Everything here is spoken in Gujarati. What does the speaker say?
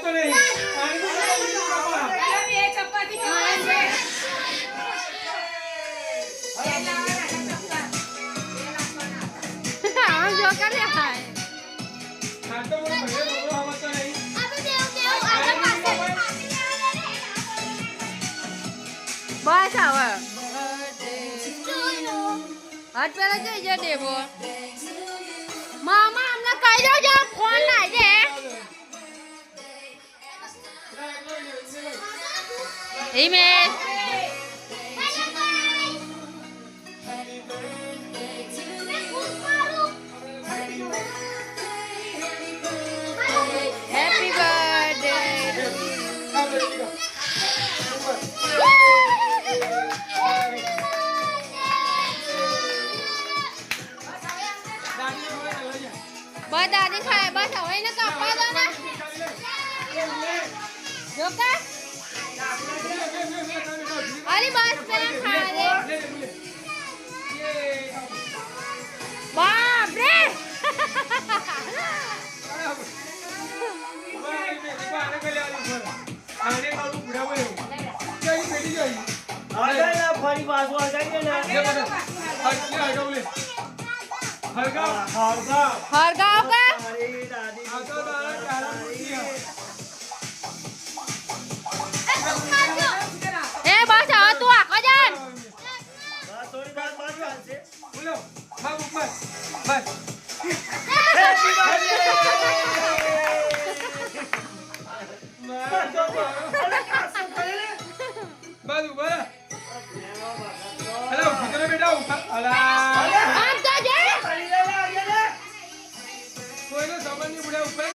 તો નહીં બે ચપાતી ખાવાની છે આમ જો કરે હાય ખાતો મને ભલે બોલો આવતો નહીં બસ આવે હાથ પેલા જઈ જા દેવો મામા અમને કહી દો જો ફોન ના દે ઈમેલ હેપી બર્થડે બસ દાદી ખાય બસ હવે એને કાપવા દો ને જો કે અરે બસ પેલા ખાવા દે બાપ રે ફરી પાછું હરગાવ કે એ બસ હવે તું આખો જાન બાજુ બરા હેલો બેટા ઉઠા અલા